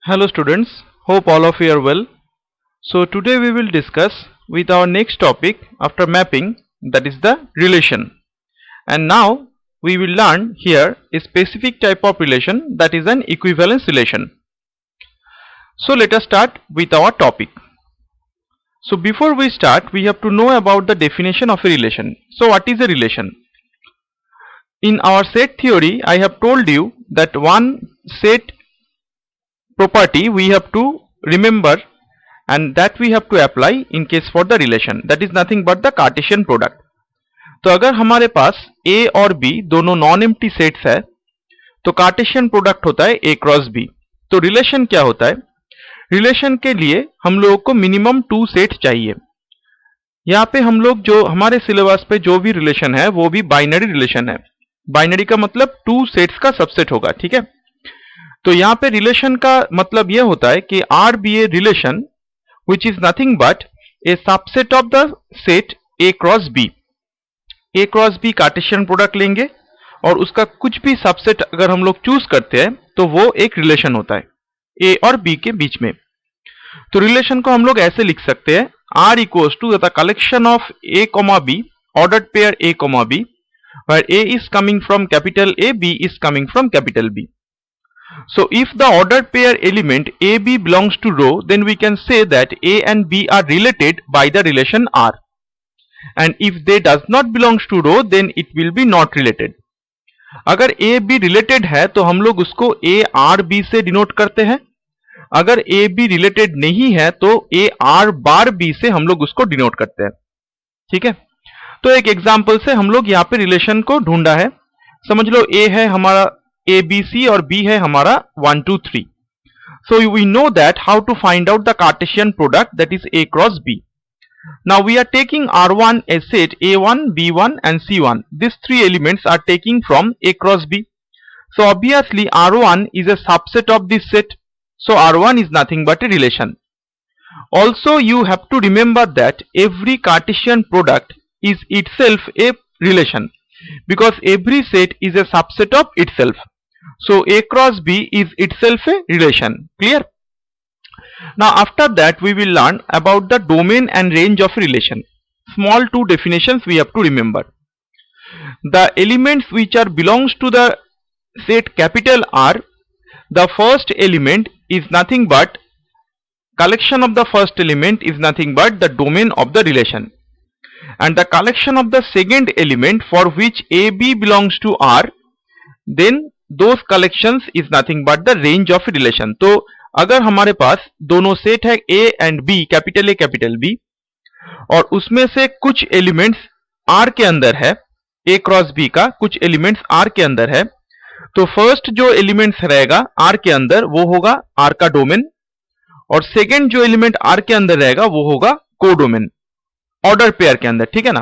Hello students, hope all of you are well. So today we will discuss with our next topic after mapping, that is the relation. And now we will learn here a specific type of relation, that is an equivalence relation. So let us start with our topic. So before we start, we have to know about the definition of a relation. So what is a relation? In our set theory, I have told you that one set property we have to remember and that we have to apply in case for the relation, that is nothing but the Cartesian product. तो अगर हमारे पास A और B दोनों non empty sets है तो Cartesian product होता है A cross B. तो रिलेशन क्या होता है? रिलेशन के लिए हम लोगों को मिनिमम 2 सेट्स चाहिए. यहाँ पे हम लोग जो हमारे सिलेबस पे जो भी रिलेशन है वो भी बाइनरी रिलेशन है. बाइनरी का मतलब 2 सेट्स का सबसेट होगा, ठीक है. तो यहाँ पे रिलेशन का मतलब यह होता है कि R be a relation which is nothing but a subset of the set A cross B. A cross B Cartesian product लेंगे और उसका कुछ भी सबसेट अगर हम लोग चूज करते हैं तो वो एक रिलेशन होता है ए और बी के बीच में. तो रिलेशन को हम लोग ऐसे लिख सकते हैं, R equals to the collection of a comma b, ordered pair a comma b, where A is coming from capital A, B is coming from capital B. So if the ordered pair element AB belongs to row, then we can say that A and B are related by the relation R. And if they does not belongs to row, then it will be not related. अगर A B related है तो हम लोग उसको A R B से denote करते हैं. अगर A B related नहीं है तो A R बार B से हम लोग उसको डिनोट करते हैं, ठीक है. तो एक एग्जाम्पल से हम लोग यहाँ पे रिलेशन को ढूंढा है. समझ लो A है हमारा ए बी सी और B है हमारा 1 2 3. So we know that how to find out the Cartesian product, that is A cross B. Now we are taking R1 a set A1 B1 and C1. These three elements are taking from A cross B. So obviously R1 is a subset of this set. So R1 is nothing but a relation. Also you have to remember that every Cartesian product is itself a relation because every set is a subset of itself. So A cross B is itself a relation. Clear? Now after that we will learn about the domain and range of relation. Small 2 definitions we have to remember. The elements which are belongs to the set capital R, the first element is nothing but collection of the first element is nothing but the domain of the relation. And the collection of the second element for which A B belongs to R, then those collections is nothing but the range of relation. तो अगर हमारे पास दोनों set है A and B, capital A capital B, और उसमें से कुछ elements R के अंदर है, A क्रॉस B का कुछ एलिमेंट्स R के अंदर है, तो फर्स्ट जो एलिमेंट्स रहेगा R के अंदर वो होगा R का डोमेन, और सेकेंड जो एलिमेंट R के अंदर रहेगा वो होगा कोडोमेन ऑर्डर पेयर के अंदर, ठीक है ना.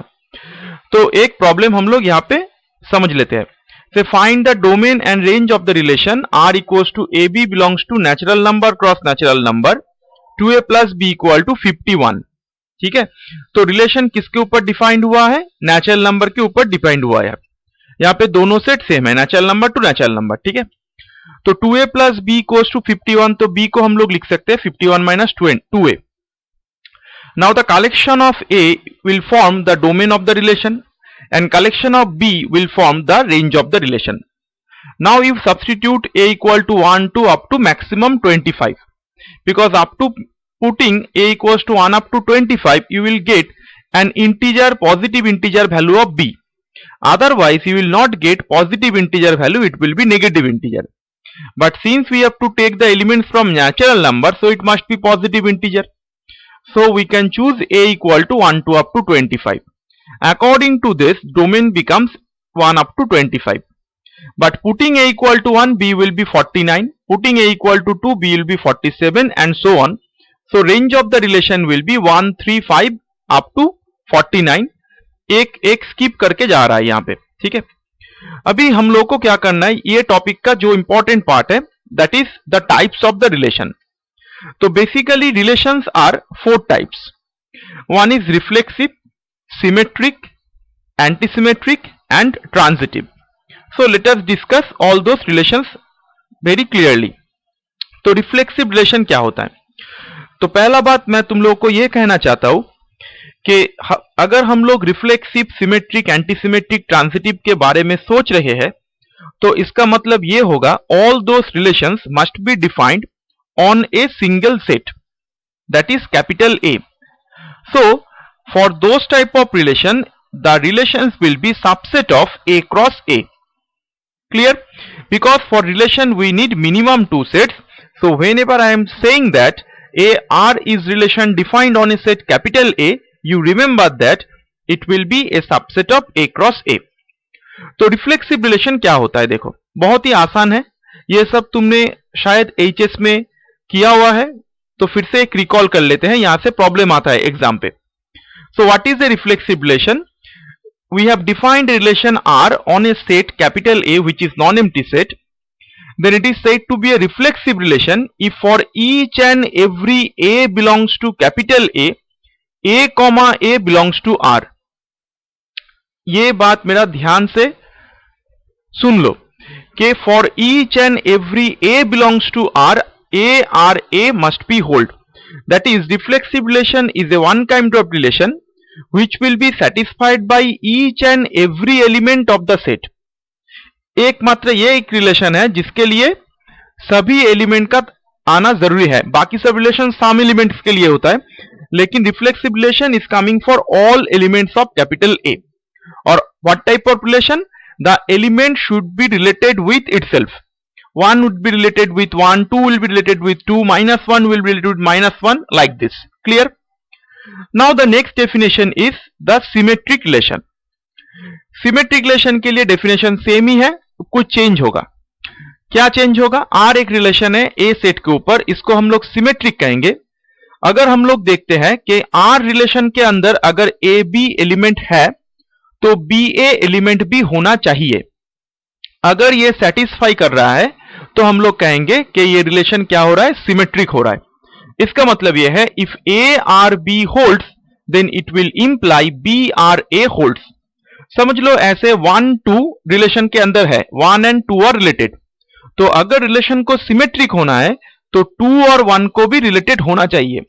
तो एक प्रॉब्लम हम लोग यहाँ पे समझ लेते हैं. से find the domain and range of the relation R equals to a b belongs to natural number cross natural number 2a plus b equal to 51. ठीक है, तो रिलेशन किसके ऊपर डिफाइंड हुआ है? नेचुरल नंबर के ऊपर डिफाइंड हुआ है. यहाँ पे दोनों सेट सेम है, natural number two natural number, ठीक है. तो 2a plus B equals to 51, तो b को हम लोग लिख सकते हैं 51 minus 2a. Now the collection of A will form the domain of the relation and collection of B will form the range of the relation. Now you substitute A equal to 1 to up to maximum 25, because up to putting A equals to 1 up to 25 you will get an integer, positive integer value of B. Otherwise you will not get positive integer value, it will be negative integer. But since we have to take the elements from natural number, so it must be positive integer. So we can choose A equal to 1 to up to 25. According to this, domain becomes 1 up to 25. But putting A equal to 1, B will be 49. Putting A equal to 2, B will be 47 and so on. So range of the relation will be 135 up to 49. एक skip करके जा रहा है यहाँ पे, ठीक है. अभी हम लोग को क्या करना है, ये टॉपिक का जो इंपॉर्टेंट पार्ट है, that is the types of the relation. तो basically relations are 4 types. One is reflexive, symmetric, antisymmetric and transitive. So let us discuss all those relations very clearly. तो रिफ्लेक्सिव रिलेशन क्या होता है? तो पहला बात मैं तुम लोगों को यह कहना चाहता हूं कि अगर हम लोग रिफ्लेक्सिव, सिमेट्रिक, एंटीसिमेट्रिक, ट्रांजिटिव के बारे में सोच रहे हैं तो इसका मतलब यह होगा all those relations must be defined on a single set, that is capital A. So for those type of relation, the relations will be subset of A cross A. Clear? Because for relation we need minimum two sets. So whenever I am saying that A R is relation defined on a set capital A, you remember that it will be a subset of A cross A. तो reflexive relation क्या होता है? देखो बहुत ही आसान है, ये सब तुमने शायद HS में किया हुआ है, तो फिर से एक रिकॉल कर लेते हैं, यहां से प्रॉब्लम आता है एग्जाम पे. So what is a reflexive relation? We have defined relation R on a set capital A which is non-empty set. Then it is said to be a reflexive relation if for each and every A belongs to capital A comma A belongs to R. ये बात मेरा ध्यान से सुन लो कि for each and every A belongs to R, A R A must be hold. That is, reflexive relation is a one kind of relation which will be satisfied by each and every element of the set. एकमात्र ये एक relation है जिसके लिए सभी element का आना जरूरी है. बाकी सब रिलेशन सम एलिमेंट्स के लिए होता है, लेकिन reflexive relation is coming for all elements of capital A. और what type of relation? The element should be related with itself. 1 would be related with 1, 2 will be related with 2, -1 will be related with -1, like this. Clear? Now the next definition is the symmetric relation. Symmetric relation के लिए definition same ही है, कुछ change होगा. क्या change होगा? R एक relation है A set के ऊपर, इसको हम लोग सिमेट्रिक कहेंगे. अगर हम लोग देखते हैं कि R रिलेशन के अंदर अगर AB एलिमेंट है तो BA एलिमेंट भी होना चाहिए. अगर ये सेटिस्फाई कर रहा है तो हम लोग कहेंगे कि ये रिलेशन क्या हो रहा है? सिमेट्रिक हो रहा है. इसका मतलब यह है if A R B holds then it will imply B R A holds. समझ लो ऐसे 1 2 रिलेशन के अंदर है, 1 and 2 आर रिलेटेड. तो अगर रिलेशन को सिमेट्रिक होना है तो 2 और 1 को भी रिलेटेड होना चाहिए.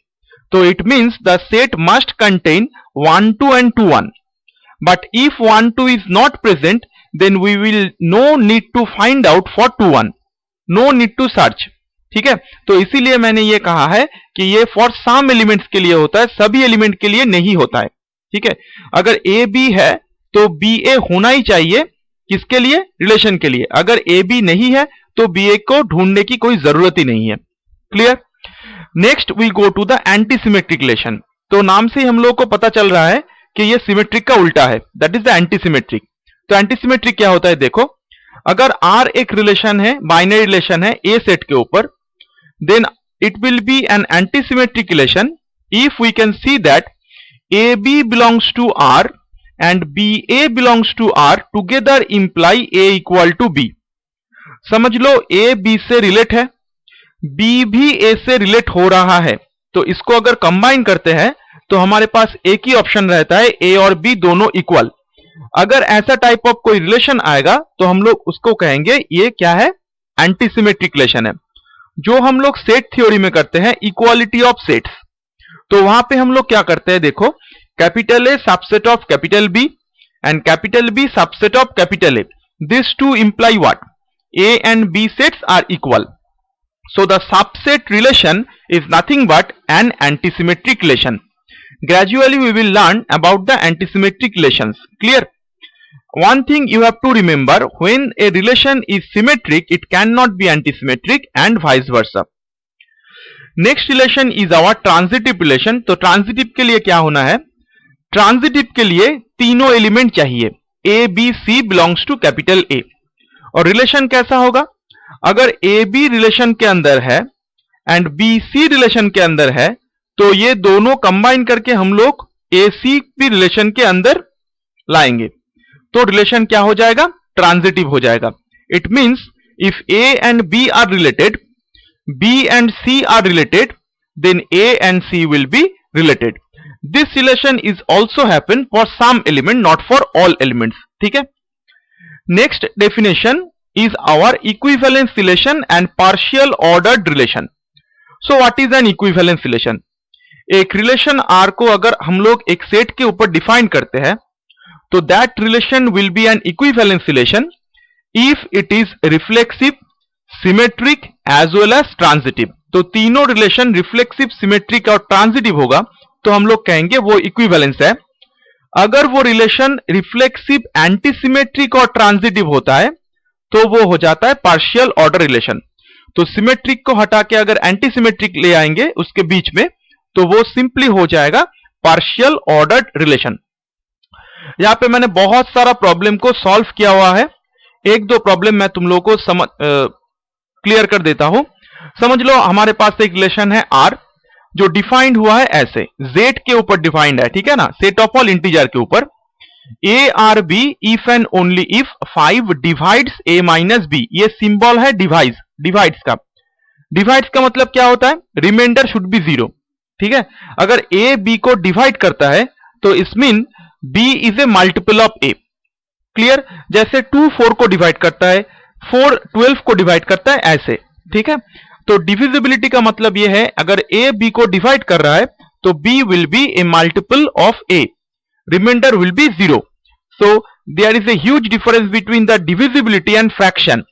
तो it means the set must contain 1 2 and 2 1. But if 1 2 is not present, then we will no need to find out for 2 1. No need to search. ठीक है, तो इसीलिए मैंने ये कहा है कि ये फॉर सम एलिमेंट्स के लिए होता है, सभी एलिमेंट के लिए नहीं होता है. ठीक है, अगर ए बी है तो बी ए होना ही चाहिए. किसके लिए? रिलेशन के लिए. अगर ए बी नहीं है तो बी ए को ढूंढने की कोई जरूरत ही नहीं है. Clear? Next we go to the antisymmetric relation. तो नाम से हम लोग को पता चल रहा है कि ये सिमेट्रिक का उल्टा है, दैट इज द एंटीसिमेट्रिक. तो एंटीसिमेट्रिक क्या होता है? देखो अगर R एक रिलेशन है, बाइनरी रिलेशन है A सेट के ऊपर, then it will be an antisymmetric relation if we can see that AB belongs to R and BA belongs to R together imply A equal to B. समझ लो A B से relate है, B भी A से relate हो रहा है, तो इसको अगर कंबाइन करते हैं तो हमारे पास एक ही ऑप्शन रहता है, A और B दोनों इक्वल. अगर ऐसा टाइप ऑफ कोई रिलेशन आएगा तो हम लोग उसको कहेंगे ये क्या है? एंटीसिमेट्रिक रिलेशन है. जो हम लोग सेट थ्योरी में करते हैं, इक्वालिटी ऑफ सेट्स, तो वहां पे हम लोग क्या करते हैं? देखो capital A subset of capital B and capital B subset of capital A. This to imply what? A and B sets are equal. So the subset relation is nothing but an antisymmetric relation. Gradually we will learn about the antisymmetric relations. Clear? One thing you have to remember, when a relation is symmetric it cannot be antisymmetric and vice versa. Next relation is our transitive relation. तो transitive के लिए क्या होना है? Transitive के लिए तीनों element चाहिए. A B C belongs to capital A. और रिलेशन कैसा होगा? अगर A B रिलेशन के अंदर है एंड B C रिलेशन के अंदर है तो ये दोनों कंबाइन करके हम लोग AC भी रिलेशन के अंदर लाएंगे, तो रिलेशन क्या हो जाएगा? ट्रांजिटिव हो जाएगा. It means if A and B are related, B and C are related, then A and C will be related. This relation is also happen for some element, not for all elements. ठीक है. Next definition is our equivalence relation and partial ordered relation. So what is an equivalence relation? एक relation R को अगर हम लोग एक set के ऊपर डिफाइन करते हैं तो that relation will be an equivalence relation if it is reflexive, symmetric as well as transitive. तो तीनों रिलेशन रिफ्लेक्सिव, सिमेट्रिक और ट्रांजिटिव होगा तो हम लोग कहेंगे वो इक्विवेलेंस है. अगर वो रिलेशन रिफ्लेक्सिव, एंटीसिमेट्रिक और ट्रांजिटिव होता है तो वो हो जाता है पार्शियल ऑर्डर रिलेशन. तो सिमेट्रिक को हटा के अगर एंटीसिमेट्रिक ले आएंगे उसके बीच में तो वो सिंपली हो जाएगा पार्शियल ऑर्डर्ड रिलेशन. यहां पे मैंने बहुत सारा प्रॉब्लम को सॉल्व किया हुआ है. एक दो प्रॉब्लम मैं तुम लोगों को क्लियर कर देता हूं. समझ लो हमारे पास एक रिलेशन है आर जो डिफाइंड हुआ है ऐसे, जेड के ऊपर डिफाइंड है, ठीक है ना, सेट ऑफ ऑल इंटीजर के ऊपर. A R b if and only if 5 divides a minus b. ये सिंबल है डिवाइड्स का. डिवाइड्स का मतलब क्या होता है? Remainder should be 0. ठीक है, अगर ए बी को डिवाइड करता है तो इस mean b is a multiple of a. Clear? जैसे 2 4 को डिवाइड करता है, 4 12 को डिवाइड करता है, ऐसे. ठीक है, तो डिविजिबिलिटी का मतलब यह है अगर ए बी को डिवाइड कर रहा है तो b will be a multiple of a, remainder will be 0. So there is a huge difference between the divisibility and fraction.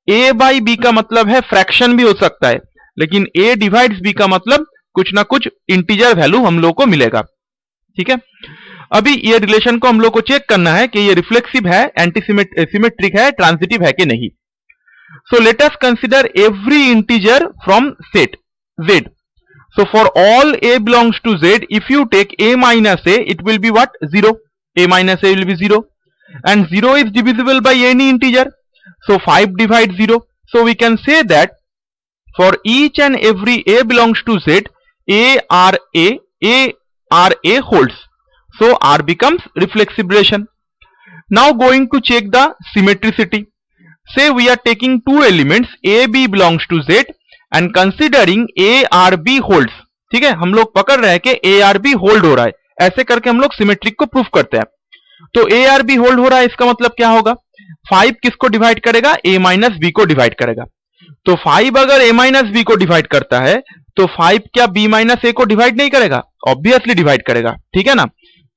A by b का मतलब है फ्रैक्शन भी हो सकता है, लेकिन ए डिवाइड्स बी का मतलब कुछ ना कुछ इंटीजर वैल्यू हम लोग को मिलेगा. ठीक है, अभी ये रिलेशन को हम लोग को चेक करना है कि ये रिफ्लेक्सिव है, एंटीसिमेट्रिक है, ट्रांजिटिव है कि नहीं. So let us consider every integer from set z. So for all a belongs to z, if you take a minus a, it will be what? 0. A minus a will be 0, and 0 is divisible by any integer. So 5 divides 0. So we can say that for each and every a belongs to z, a r a holds. So R becomes reflexive relation. Now going to check the symmetricity. Say we are taking two elements a b belongs to z and considering a r b holds. ठीक है, हम लोग पकड़ रहे हैं कि a r b hold हो रहा है, ऐसे करके हम लोग सिमेट्रिक को प्रूफ करते हैं. तो a r b होल्ड हो रहा है, इसका मतलब क्या होगा? 5 किसको डिवाइड करेगा? a माइनस b को डिवाइड करेगा. तो 5 अगर a माइनस b को डिवाइड करता है तो 5 क्या b माइनस a को डिवाइड नहीं करेगा? ऑब्वियसली डिवाइड करेगा. ठीक है ना,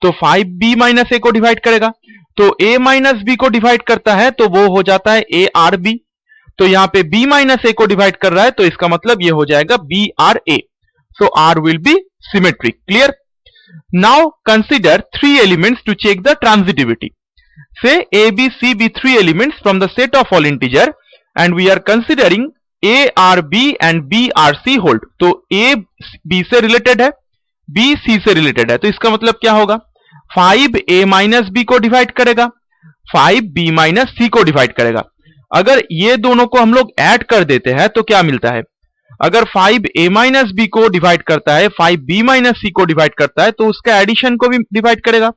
तो 5 b माइनस a को डिवाइड करेगा. तो a माइनस b को डिवाइड करता है तो वो हो जाता है a r b. तो यहां पे b माइनस a को डिवाइड कर रहा है तो इसका मतलब ये हो जाएगा b r a. So r will be symmetric. Clear? Now consider 3 elements to check the transitivity. Say a b c be 3 elements from the set of all integer and we are considering a r b and b r c hold. तो a b से related है, b c से related है, तो इसका मतलब क्या होगा? 5 a माइनस b को डिवाइड करेगा, 5 b माइनस c को डिवाइड करेगा. अगर ये दोनों को हम लोग ऐड कर देते हैं तो क्या मिलता है? अगर 5 a माइनस b को डिवाइड करता है, 5 b माइनस c को डिवाइड करता है तो उसका एडिशन को भी डिवाइड करेगा.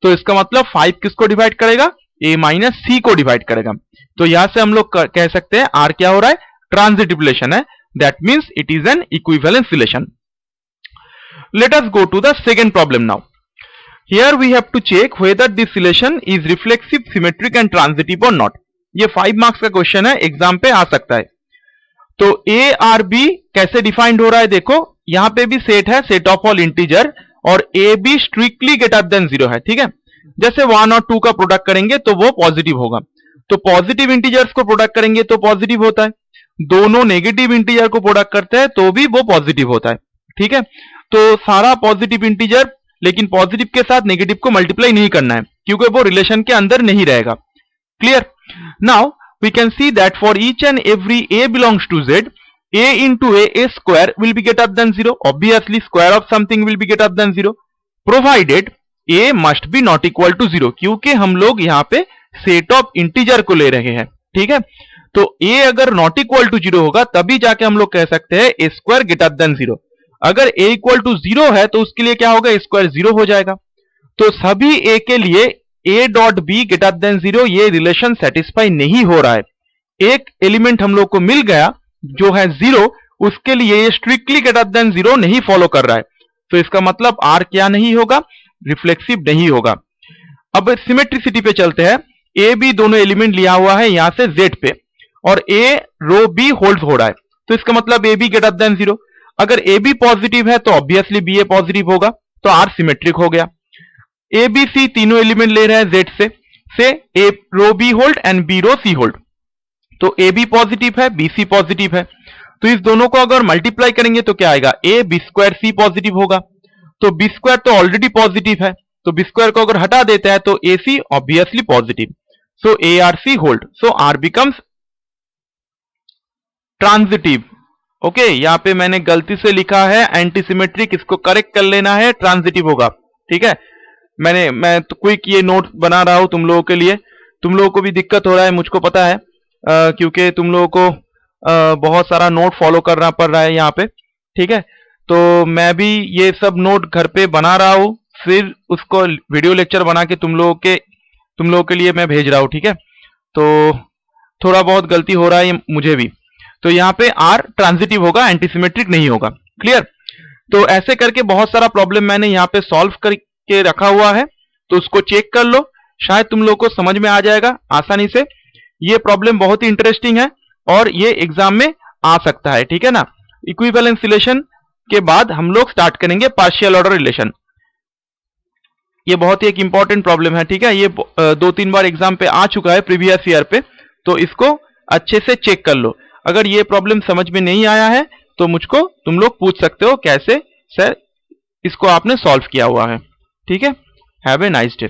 तो इसका मतलब 5 किसको डिवाइड करेगा? a माइनस c को डिवाइड करेगा. तो यहां से हम लोग कह सकते हैं r क्या हो रहा है? ट्रांजिटिव रिलेशन है. That means it is an equivalence relation. Let us go to the second problem now. Here we have to check whether this relation is reflexive, symmetric and transitive or not. ये 5 marks का question है, exam पे आ सकता है. तो ए R B कैसे defined हो रहा है? देखो यहां पे भी सेट है, सेट ऑफ ऑल इंटीजर, और a b strictly greater than 0 है. ठीक है, जैसे 1 और 2 का प्रोडक्ट करेंगे तो वो पॉजिटिव होगा. तो पॉजिटिव इंटीजर्स को प्रोडक्ट करेंगे तो पॉजिटिव होता है, दोनों नेगेटिव इंटीजर को प्रोडक्ट करते हैं तो भी वो पॉजिटिव होता है. ठीक है, तो सारा पॉजिटिव इंटीजर, लेकिन पॉजिटिव के साथ नेगेटिव को मल्टीप्लाई नहीं करना है क्योंकि वो रिलेशन के अंदर नहीं रहेगा. Clear? Now we can see that for each and every a belongs to z, a into a square will be greater than 0. Obviously square of something will be greater than 0 provided a must be not equal to 0, क्योंकि हम लोग यहाँ पे set of integer को ले रहे हैं. ठीक है, तो a अगर नॉट इक्वल टू 0 होगा तभी जाके हम लोग कह सकते हैं a स्क्वायर ग्रेटर देन 0. अगर a इक्वल टू 0 है तो उसके लिए क्या होगा? a स्क्वायर 0 हो जाएगा. तो सभी a के लिए a dot b greater than 0 ये रिलेशन सेटिस्फाई नहीं हो रहा है. एक एलिमेंट हम लोग को मिल गया जो है 0, उसके लिए ये स्ट्रिक्टली ग्रेटर देन 0 नहीं फॉलो कर रहा है. तो इसका मतलब r क्या नहीं होगा? रिफ्लेक्सिव नहीं होगा. अब सिमेट्रिसिटी पे चलते हैं. ए बी दोनों एलिमेंट लिया हुआ है यहां से जेड पे, और ए रो बी होल्ड हो रहा है, तो इसका मतलब ए बी ग्रेटर देन 0। अगर ए बी पॉजिटिव है तो ऑब्वियसली बी ए पॉजिटिव होगा, तो आर सिमेट्रिक हो गया। ए बी सी तीनों एलिमेंट ले रहे हैं जेड से A R B hold and B R C hold, तो ए बी पॉजिटिव है बी सी पॉजिटिव है, तो इस दोनों को अगर मल्टीप्लाई करेंगे तो क्या आएगा, a b square c positive होगा, तो बी स्क्वायर तो ऑलरेडी पॉजिटिव है, तो बी स्क्वायर को अगर हटा देता है तो A C obviously positive, so A R C hold, so R becomes transitive. Okay, यहां पे मैंने गलती से लिखा है एंटीसिमेट्रिक, इसको करेक्ट कर लेना है, ट्रांजिटिव होगा। ठीक है, मैं तो क्विक ये नोट बना रहा हूं तुम लोगों के लिए, तुम लोगों को भी दिक्कत हो रहा है मुझको पता है, क्योंकि तुम लोगों को बहुत सारा नोट फॉलो करना पड़ रहा है यहाँ पे। ठीक है, तो मैं भी ये सब नोट घर पे बना रहा हूँ, फिर उसको वीडियो लेक्चर बना के तुम लोगों के लिए मैं भेज रहा हूँ। ठीक है, तो थोड़ा बहुत गलती हो रहा है मुझे भी, तो यहाँ पे आर ट्रांजिटिव होगा, एंटीसिमेट्रिक नहीं होगा। क्लियर? तो ऐसे करके बहुत सारा प्रॉब्लम मैंने यहाँ पे सॉल्व करके रखा हुआ है, तो उसको चेक कर लो, शायद तुम लोग को समझ में आ जाएगा आसानी से। ये प्रॉब्लम बहुत ही इंटरेस्टिंग है और ये एग्जाम में आ सकता है। ठीक है ना? इक्विवेलेंस रिलेशन के बाद हम लोग स्टार्ट करेंगे पार्शियल ऑर्डर रिलेशन। ये बहुत ही एक इंपॉर्टेंट प्रॉब्लम है। ठीक है, ये 2-3 बार एग्जाम पे आ चुका है प्रीवियस ईयर पे, तो इसको अच्छे से चेक कर लो। अगर ये प्रॉब्लम समझ में नहीं आया है तो मुझको तुम लोग पूछ सकते हो कैसे सर इसको आपने सॉल्व किया हुआ है। ठीक है, हैव ए नाइस डे।